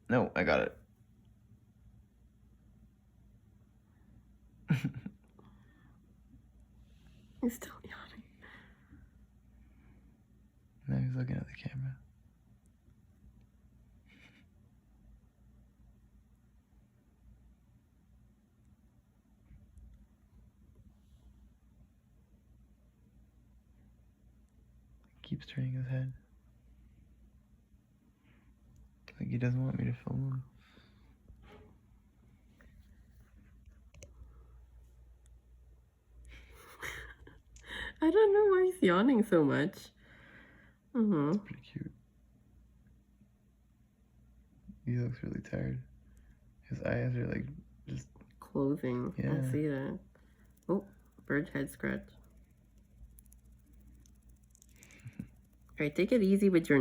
No, I got it. He's still yawning. Now he's looking at the camera. Keeps turning his head. Like he doesn't want me to film him. I don't know why he's yawning so much. It's pretty cute. He looks really tired. His eyes are like just closing. Yeah. I see that. Oh, bird head scratch. Alright, take it easy with your